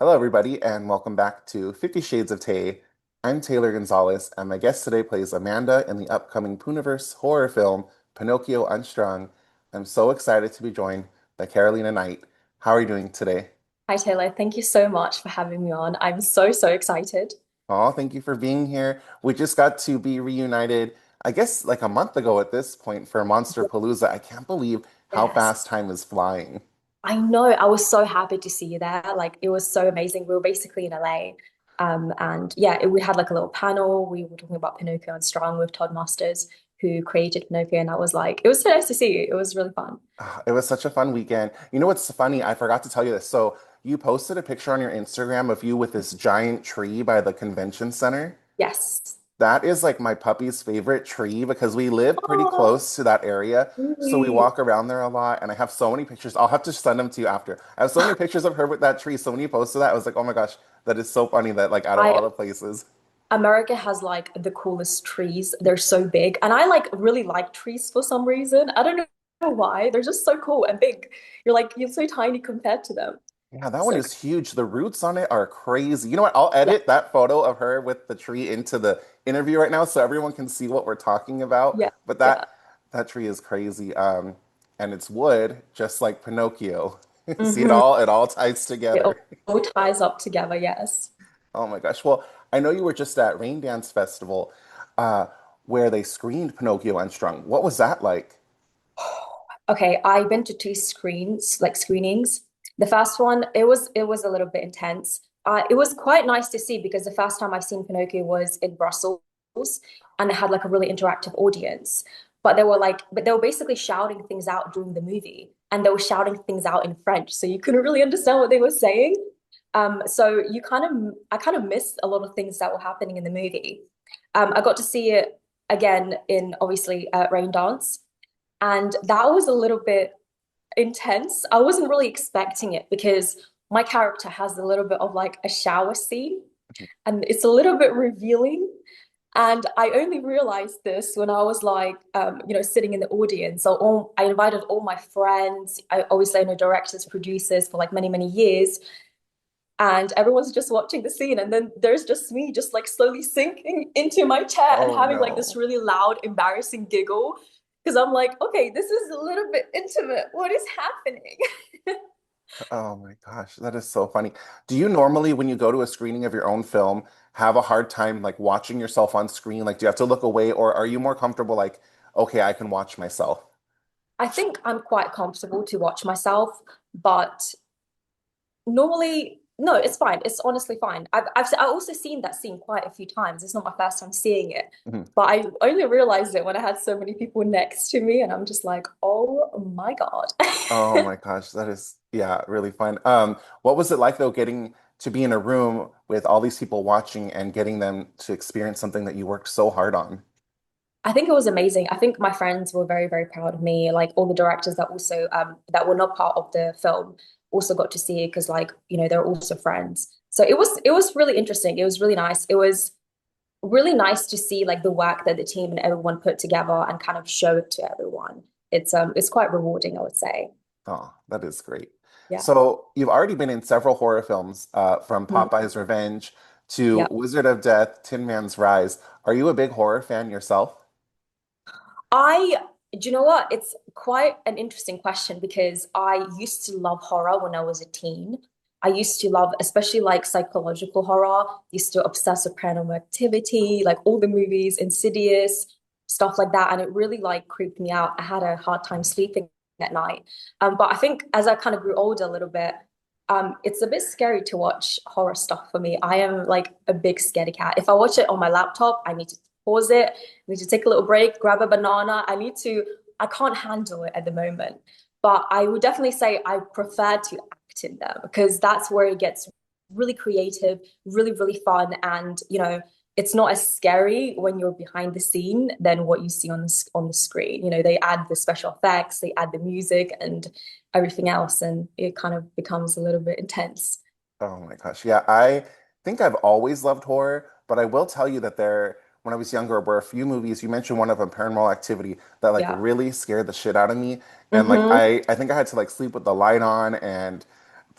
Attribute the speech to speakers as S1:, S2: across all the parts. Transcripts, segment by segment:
S1: Hello, everybody, and welcome back to 50 Shades of Tay. I'm Taylor Gonzalez, and my guest today plays Amanda in the upcoming Poohniverse horror film, Pinocchio Unstrung. I'm so excited to be joined by Karolina Knight. How are you doing today?
S2: Hi, Taylor. Thank you so much for having me on. I'm so excited.
S1: Oh, thank you for being here. We just got to be reunited, I guess, like a month ago at this point for Monster Palooza. I can't believe how
S2: Yes.
S1: fast time is flying.
S2: I know. I was so happy to see you there. Like, it was so amazing. We were basically in LA. And yeah, we had like a little panel. We were talking about Pinocchio Unstrung with Todd Masters, who created Pinocchio. And I was like, it was so nice to see you. It was really fun.
S1: It was such a fun weekend. You know what's funny? I forgot to tell you this. So you posted a picture on your Instagram of you with this giant tree by the convention center.
S2: Yes.
S1: That is like my puppy's favorite tree because we live pretty
S2: Oh,
S1: close to that area. So we
S2: really?
S1: walk around there a lot and I have so many pictures. I'll have to send them to you after. I have so many pictures of her with that tree. So when you posted that, I was like, oh my gosh, that is so funny that like out of
S2: I
S1: all the places.
S2: America has like the coolest trees. They're so big. And I like really like trees for some reason. I don't know why. They're just so cool and big. You're so tiny compared to them.
S1: Yeah, that one
S2: So
S1: is huge. The roots on it are crazy. You know what? I'll
S2: yeah,
S1: edit that photo of her with the tree into the interview right now so everyone can see what we're talking about.
S2: yeah,
S1: But
S2: yeah.
S1: that tree is crazy. And it's wood, just like Pinocchio. See
S2: Hmm.
S1: it all ties
S2: It
S1: together.
S2: all ties up together, yes.
S1: Oh my gosh. Well, I know you were just at Rain Dance Festival, uh, where they screened Pinocchio Unstrung. What was that like?
S2: Okay, I've been to two screenings. The first one, it was a little bit intense. It was quite nice to see because the first time I've seen Pinocchio was in Brussels, and they had like a really interactive audience. But they were basically shouting things out during the movie, and they were shouting things out in French, so you couldn't really understand what they were saying. I kind of missed a lot of things that were happening in the movie. I got to see it again in obviously Rain Dance. And that was a little bit intense. I wasn't really expecting it because my character has a little bit of like a shower scene and it's a little bit revealing. And I only realized this when I was like, sitting in the audience. I invited all my friends. I obviously know directors, producers for like many years. And everyone's just watching the scene. And then there's just me just like slowly sinking into my chair and
S1: Oh
S2: having like this
S1: no.
S2: really loud, embarrassing giggle. Because I'm like, okay, this is a little bit intimate. What is happening?
S1: Oh my gosh, that is so funny. Do you normally, when you go to a screening of your own film, have a hard time like watching yourself on screen? Like, do you have to look away, or are you more comfortable like, okay, I can watch myself?
S2: I think I'm quite comfortable to watch myself, but normally, no, it's fine. It's honestly fine. I've also seen that scene quite a few times. It's not my first time seeing it,
S1: Mhm.
S2: but I only realized it when I had so many people next to me, and I'm just like, oh my God.
S1: Oh my gosh, that is yeah, really fun. What was it like though, getting to be in a room with all these people watching and getting them to experience something that you worked so hard on?
S2: I think it was amazing. I think my friends were very proud of me. Like all the directors that also that were not part of the film also got to see it because they're also friends. So it was really interesting. It was really nice. It was really nice to see like the work that the team and everyone put together and kind of show it to everyone. It's quite rewarding, I would say.
S1: Oh, that is great.
S2: Yeah.
S1: So you've already been in several horror films, from
S2: Mhm.
S1: Popeye's Revenge to
S2: Yeah.
S1: Wizard of Death, Tin Man's Rise. Are you a big horror fan yourself?
S2: I, do you know what? It's quite an interesting question because I used to love horror when I was a teen. I used to love, especially like psychological horror, used to obsess with paranormal activity, like all the movies, Insidious, stuff like that. And it really like creeped me out. I had a hard time sleeping at night. But I think as I kind of grew older a little bit, it's a bit scary to watch horror stuff for me. I am like a big scaredy cat. If I watch it on my laptop, I need to pause it, need to take a little break, grab a banana. I can't handle it at the moment. But I would definitely say I prefer to act in them because that's where it gets really creative, really fun. And, it's not as scary when you're behind the scene than what you see on the screen. They add the special effects, they add the music and everything else, and it kind of becomes a little bit intense.
S1: Oh my gosh. Yeah, I think I've always loved horror, but I will tell you that when I was younger, were a few movies, you mentioned one of them, Paranormal Activity, that like
S2: Yeah.
S1: really scared the shit out of me. And like
S2: Hmm.
S1: I think I had to like sleep with the light on and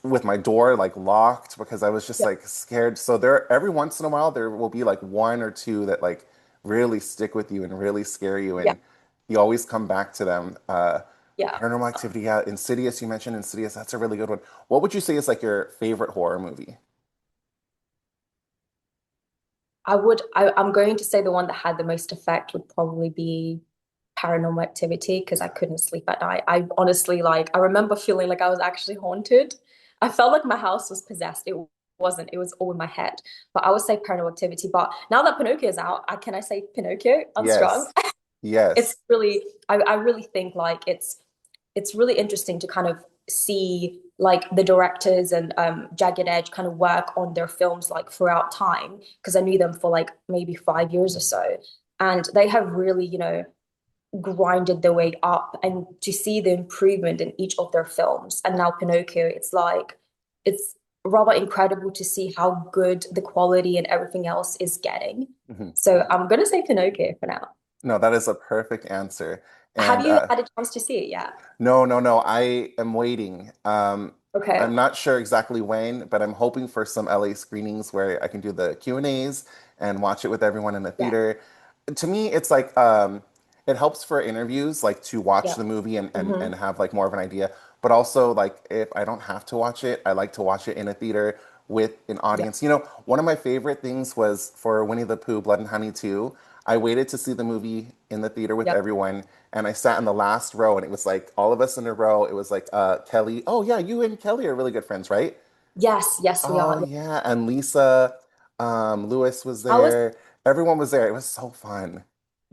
S1: with my door like locked because I was just
S2: Yeah.
S1: like scared. So there, every once in a while, there will be like one or two that like really stick with you and really scare you,
S2: Yeah.
S1: and you always come back to them.
S2: Yeah.
S1: Paranormal Activity, yeah, Insidious. You mentioned Insidious. That's a really good one. What would you say is like your favorite horror movie?
S2: I'm going to say the one that had the most effect would probably be Paranormal Activity because I couldn't sleep at night. I honestly I remember feeling like I was actually haunted. I felt like my house was possessed. It wasn't, it was all in my head. But I would say Paranormal Activity. But now that Pinocchio is out, can I say Pinocchio Unstrung?
S1: Yes,
S2: It's
S1: yes.
S2: really, I really think it's really interesting to kind of see like the directors and Jagged Edge kind of work on their films like throughout time because I knew them for like maybe 5 years or so, and they have really grinded their way up, and to see the improvement in each of their films. And now Pinocchio, it's rather incredible to see how good the quality and everything else is getting.
S1: Mhm.
S2: So I'm gonna say Pinocchio for now.
S1: No, that is a perfect answer.
S2: Have
S1: And
S2: you had a chance to see it yet?
S1: no, no, no. I am waiting.
S2: Okay.
S1: I'm not sure exactly when, but I'm hoping for some LA screenings where I can do the Q&As and watch it with everyone in the
S2: Yeah.
S1: theater. To me, it's like it helps for interviews, like to watch
S2: Yeah.
S1: the movie and
S2: Hmm.
S1: have like more of an idea. But also, like if I don't have to watch it, I like to watch it in a theater with an
S2: Yeah.
S1: audience. One of my favorite things was for Winnie the Pooh, Blood and Honey 2. I waited to see the movie in the theater with
S2: Yeah.
S1: everyone, and I sat in the last row, and it was like all of us in a row. It was like Kelly. Oh yeah, you and Kelly are really good friends, right?
S2: Yes, yes, we
S1: Oh
S2: are. Yeah.
S1: yeah, and Lisa, Lewis was
S2: I was,
S1: there. Everyone was there. It was so fun.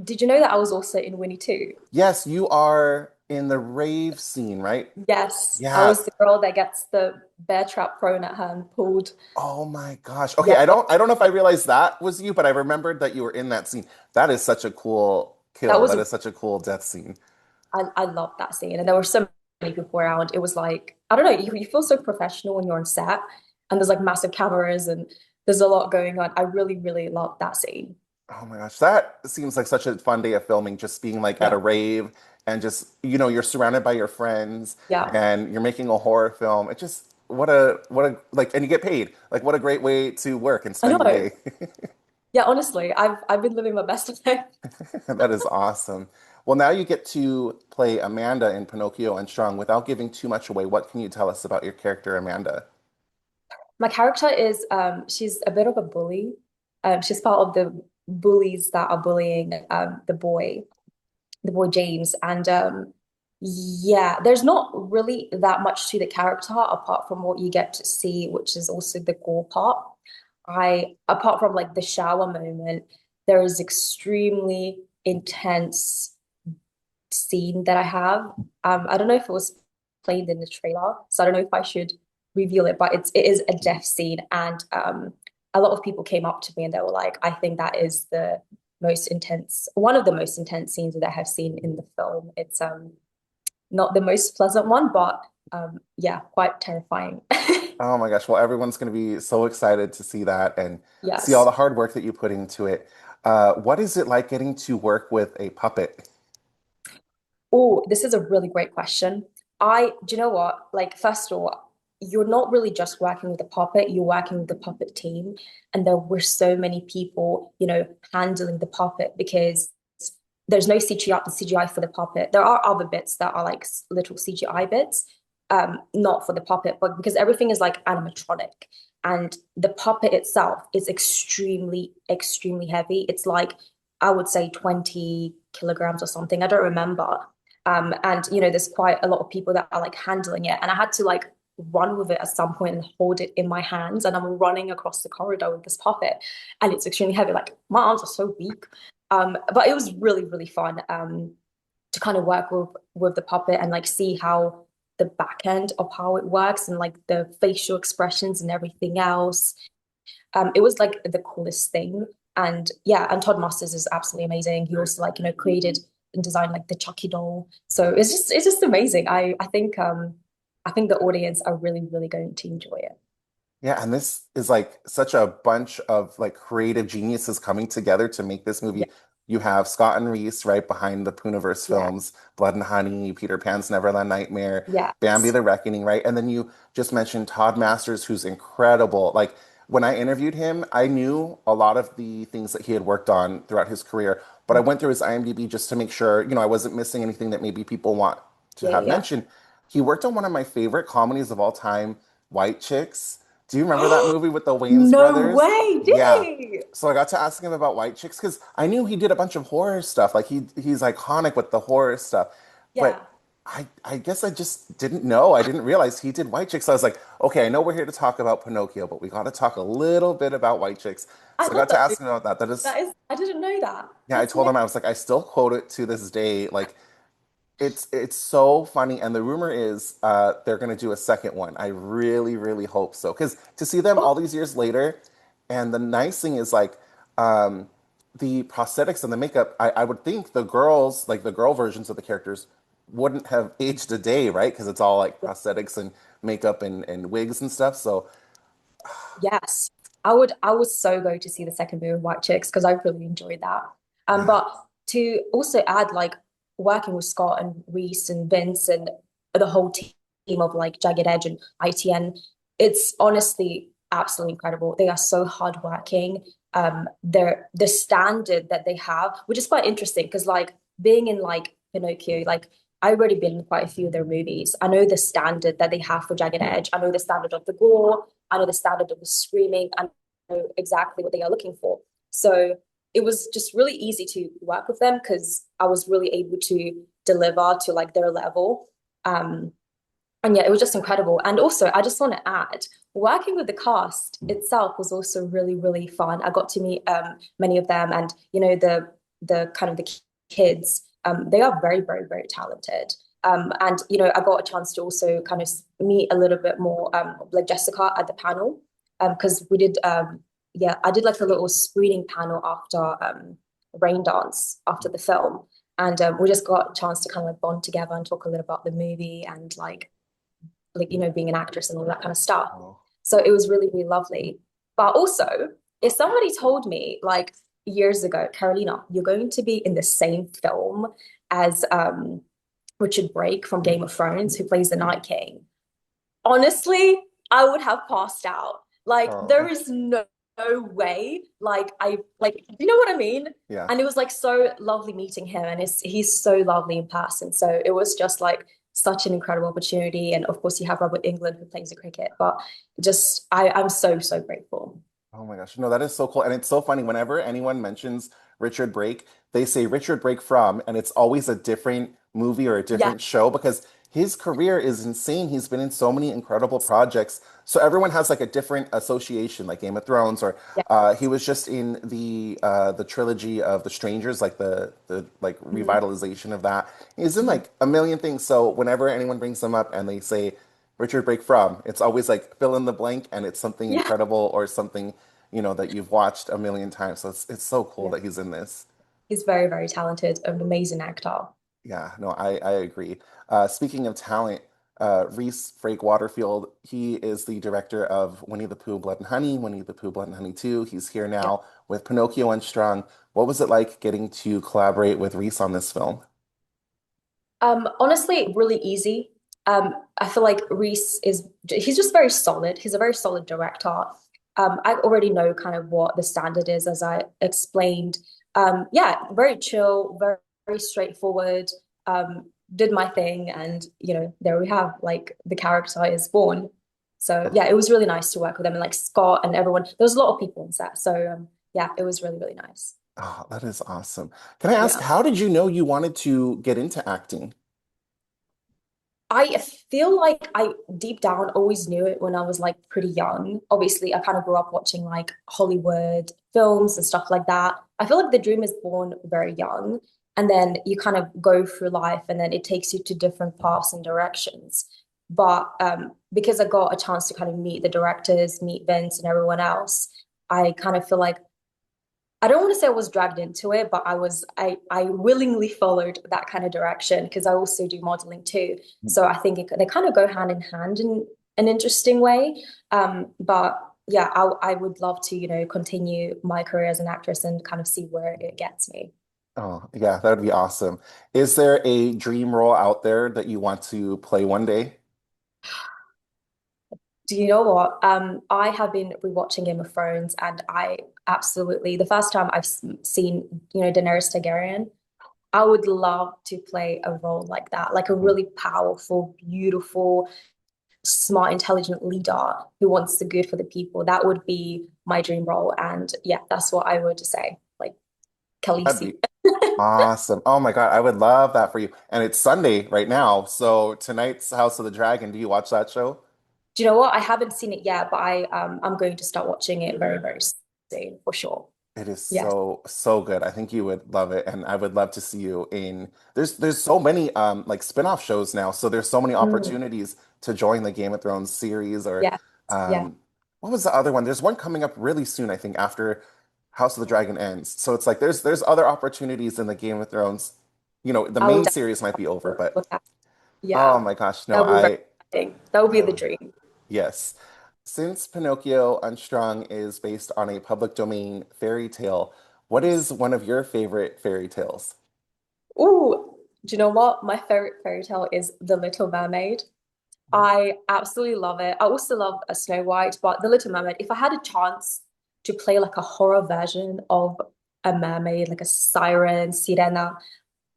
S2: did you know that I was also in Winnie too?
S1: Yes, you are in the rave scene, right?
S2: Yes, I
S1: Yeah.
S2: was the girl that gets the bear trap thrown at her and pulled.
S1: Oh my gosh. Okay,
S2: Yeah,
S1: I don't know if I realized that was you, but I remembered that you were in that scene. That is such a cool
S2: that
S1: kill.
S2: was
S1: That is such a cool death scene.
S2: I loved that scene. And there were so many people around. It was like, I don't know, you feel so professional when you're on set and there's like massive cameras and there's a lot going on. I really, really loved that scene.
S1: Oh my gosh, that seems like such a fun day of filming, just being like at a
S2: Yeah.
S1: rave and just, you're surrounded by your friends
S2: Yeah.
S1: and you're making a horror film. It just, what a, like, and you get paid. Like, what a great way to work and
S2: I
S1: spend your
S2: know.
S1: day.
S2: Yeah, honestly, I've been living my best life.
S1: That is awesome. Well, now you get to play Amanda in Pinocchio Unstrung. Without giving too much away, what can you tell us about your character, Amanda?
S2: My character is she's a bit of a bully. She's part of the bullies that are bullying the boy James. And yeah, there's not really that much to the character apart from what you get to see, which is also the gore part. I apart from like the shower moment, there is extremely intense scene that I have. I don't know if it was played in the trailer, so I don't know if I should reveal it, but it is a death scene, and a lot of people came up to me and they were like, "I think that is the one of the most intense scenes that I have seen in the film." It's not the most pleasant one, but yeah, quite terrifying.
S1: Oh my gosh. Well, everyone's going to be so excited to see that and see all
S2: Yes.
S1: the hard work that you put into it. What is it like getting to work with a puppet?
S2: Oh, this is a really great question. Do you know what? Like, first of all, you're not really just working with a puppet, you're working with the puppet team. And there were so many people, handling the puppet because there's no CGI for the puppet. There are other bits that are like little CGI bits, not for the puppet, but because everything is like animatronic. And the puppet itself is extremely, extremely heavy. It's like, I would say 20 kilograms or something. I don't remember. And there's quite a lot of people that are like handling it. And I had to like run with it at some point and hold it in my hands. And I'm running across the corridor with this puppet. And it's extremely heavy. Like my arms are so weak. But it was really, really fun to kind of work with the puppet and like see how the back end of how it works and like the facial expressions and everything else. It was like the coolest thing. And yeah, and Todd Masters is absolutely amazing. He also like, created and designed like the Chucky doll. So it's just amazing. I think the audience are really, really going to enjoy it.
S1: Yeah, and this is like such a bunch of like creative geniuses coming together to make this
S2: Yeah.
S1: movie. You have Scott and Reese right behind the Poohniverse
S2: Yeah.
S1: films, Blood and Honey, Peter Pan's Neverland Nightmare, Bambi
S2: Yes.
S1: the Reckoning, right? And then you just mentioned Todd Masters, who's incredible. Like when I interviewed him, I knew a lot of the things that he had worked on throughout his career, but I went through his IMDb just to make sure, I wasn't missing anything that maybe people want to
S2: Yeah, yeah,
S1: have
S2: yeah.
S1: mentioned. He worked on one of my favorite comedies of all time, White Chicks. Do you remember that movie with the Wayans
S2: No
S1: brothers?
S2: way, did
S1: Yeah.
S2: he?
S1: So I got to ask him about White Chicks because I knew he did a bunch of horror stuff. Like he's iconic with the horror stuff. But
S2: Yeah.
S1: I guess I just didn't know. I didn't realize he did White Chicks. So I was like, okay, I know we're here to talk about Pinocchio, but we got to talk a little bit about White Chicks.
S2: I
S1: So I
S2: love
S1: got to
S2: that
S1: ask
S2: movie.
S1: him about that. That is,
S2: I didn't know that.
S1: yeah, I
S2: That's
S1: told
S2: amazing.
S1: him I was like, I still quote it to this day. Like it's so funny, and the rumor is they're gonna do a second one. I really, really hope so. Because to see them
S2: Oh,
S1: all these years later, and the nice thing is like um, the prosthetics and the makeup. I would think the girls, like the girl versions of the characters, wouldn't have aged a day, right? Because it's all like
S2: yeah.
S1: prosthetics and makeup and wigs and stuff. So
S2: Yes. I would so go to see the second movie of White Chicks because I really enjoyed that.
S1: yeah,
S2: But to also add like working with Scott and Reese and Vince and the whole team of like Jagged Edge and ITN, it's honestly absolutely incredible. They are so hardworking. The standard that they have, which is quite interesting because like being in like Pinocchio, like I already been in quite a few of their movies. I know the standard that they have for Jagged Edge. I know the standard of the gore. I know the standard of the screaming. I know exactly what they are looking for. So it was just really easy to work with them because I was really able to deliver to like their level. Um, and yeah, it was just incredible. And also, I just want to add, working with the cast itself was also really, really fun. I got to meet many of them, and the kind of the kids. They are very, very, very talented. And I got a chance to also kind of meet a little bit more like Jessica at the panel because we did yeah, I did like a little screening panel after Rain Dance after the film, and we just got a chance to kind of like bond together and talk a little about the movie and being an actress and all that kind of stuff.
S1: oh,
S2: So it was really, really lovely. But also, if somebody told me like years ago, Karolina, you're going to be in the same film as Richard Brake from Game of Thrones, who plays the Night King, honestly, I would have passed out. Like there
S1: oh,
S2: is no way. Like I like you know what I mean?
S1: yeah.
S2: And it was like so lovely meeting him and he's so lovely in person. So it was just like such an incredible opportunity. And of course you have Robert England who plays the cricket. But just I'm so, so grateful.
S1: Oh my gosh. No, that is so cool. And it's so funny. Whenever anyone mentions Richard Brake, they say Richard Brake from, and it's always a different movie or a
S2: Yeah.
S1: different show because his career is insane. He's been in so many incredible projects. So everyone has like a different association, like Game of Thrones, or
S2: Yeah.
S1: he was just in the trilogy of The Strangers, like the like
S2: Mhm.
S1: revitalization of that. He's in
S2: Mhm.
S1: like a million things. So whenever anyone brings him up and they say Richard Brake from, it's always like fill in the blank and it's something
S2: Yeah.
S1: incredible or something that you've watched a million times. So it's so cool
S2: Yeah.
S1: that he's in this.
S2: He's very, very talented, an amazing actor.
S1: Yeah, no, I agree. Speaking of talent, Reese Frake-Waterfield, he is the director of Winnie the Pooh, Blood and Honey, Winnie the Pooh, Blood and Honey 2. He's here
S2: Yeah.
S1: now with Pinocchio Unstrung. What was it like getting to collaborate with Reese on this film?
S2: Honestly, really easy. I feel like he's just very solid. He's a very solid director. I already know kind of what the standard is, as I explained. Yeah, very chill, very, very straightforward. Did my thing, and there we have like the character is born. So yeah, it was really nice to work with them and like Scott and everyone. There was a lot of people on set, so yeah, it was really, really nice.
S1: Oh, that is awesome. Can I ask,
S2: Yeah.
S1: how did you know you wanted to get into acting?
S2: I feel like I deep down always knew it when I was like pretty young. Obviously, I kind of grew up watching like Hollywood films and stuff like that. I feel like the dream is born very young, and then you kind of go through life, and then it takes you to different paths and directions. But because I got a chance to kind of meet the directors, meet Vince and everyone else, I kind of feel like I don't want to say I was dragged into it, but I willingly followed that kind of direction because I also do modeling too. So I think they kind of go hand in hand in an interesting way. But yeah, I would love to, continue my career as an actress and kind of see where it gets me.
S1: Oh, yeah, that would be awesome. Is there a dream role out there that you want to play one day?
S2: Do you know what? I have been rewatching Game of Thrones, and I absolutely the first time I've seen, Daenerys Targaryen, I would love to play a role like that, like a
S1: Mhm.
S2: really powerful, beautiful, smart, intelligent leader who wants the good for the people. That would be my dream role, and yeah, that's what I would say, like
S1: That'd
S2: Khaleesi.
S1: be awesome. Oh my God, I would love that for you. And it's Sunday right now, so tonight's House of the Dragon. Do you watch that show?
S2: Do you know what? I haven't seen it yet, but I'm going to start watching it very, very soon for sure.
S1: It is
S2: Yes.
S1: so good. I think you would love it, and I would love to see you in. There's so many like spin-off shows now, so there's so many
S2: Mm,
S1: opportunities to join the Game of Thrones series or
S2: yes. Yeah.
S1: um what was the other one? There's one coming up really soon, I think, after House of the Dragon ends. So it's like there's other opportunities in the Game of Thrones. You know, the
S2: I will
S1: main
S2: definitely
S1: series might be over, but
S2: look at.
S1: oh
S2: Yeah.
S1: my gosh, no,
S2: That will be very
S1: I
S2: exciting. That will be the
S1: uh
S2: dream.
S1: yes. Since Pinocchio Unstrung is based on a public domain fairy tale, what is one of your favorite fairy tales?
S2: Ooh, do you know what? My favorite fairy tale is The Little Mermaid. I absolutely love it. I also love a Snow White, but The Little Mermaid, if I had a chance to play like a horror version of a mermaid, like a siren, sirena,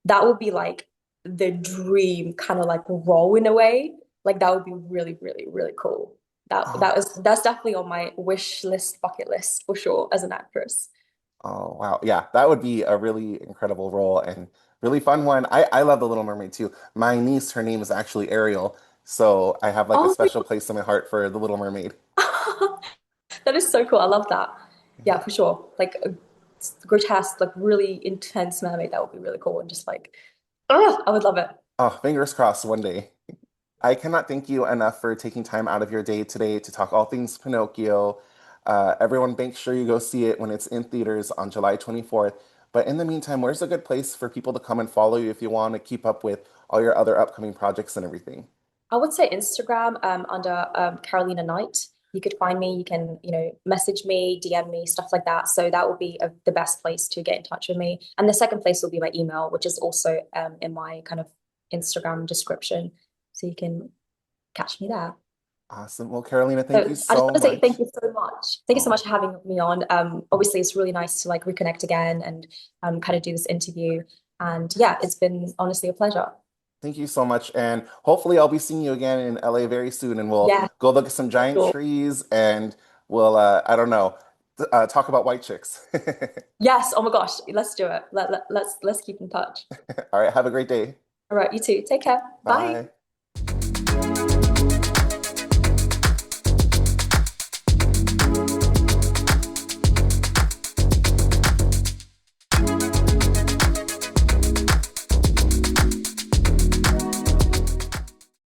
S2: that would be like the dream kind of like role in a way. Like that would be really, really, really cool.
S1: Oh,
S2: That's definitely on my wish list, bucket list for sure as an actress.
S1: oh wow. Yeah, that would be a really incredible role and really fun one. I love The Little Mermaid too. My niece, her name is actually Ariel, so I have like a
S2: Oh
S1: special place in my heart for The Little Mermaid.
S2: that is so cool. I love that.
S1: Yeah.
S2: Yeah, for sure. Like a grotesque, like really intense mermaid. That would be really cool. And just like, oh, I would love it.
S1: Oh, fingers crossed one day. I cannot thank you enough for taking time out of your day today to talk all things Pinocchio. Everyone, make sure you go see it when it's in theaters on July 24th. But in the meantime, where's a good place for people to come and follow you if you want to keep up with all your other upcoming projects and everything?
S2: I would say Instagram under Karolina Knight. You could find me. You can, message me, DM me, stuff like that. So that would be the best place to get in touch with me. And the second place will be my email, which is also in my kind of Instagram description. So you can catch me there.
S1: Awesome. Well, Carolina,
S2: So
S1: thank you
S2: I just
S1: so
S2: want to say thank
S1: much.
S2: you so much. Thank you so
S1: Oh,
S2: much for having me on. Obviously, it's really nice to like reconnect again and kind of do this interview. And yeah, it's been honestly a pleasure.
S1: thank you so much. And hopefully I'll be seeing you again in LA very soon and we'll
S2: Yeah,
S1: go look at some
S2: for
S1: giant
S2: sure.
S1: trees and we'll, I don't know, talk about white chicks.
S2: Yes. Oh my gosh, let's do it. Let's keep in touch.
S1: All right. Have a great day.
S2: All right, you too. Take care. Bye.
S1: Bye.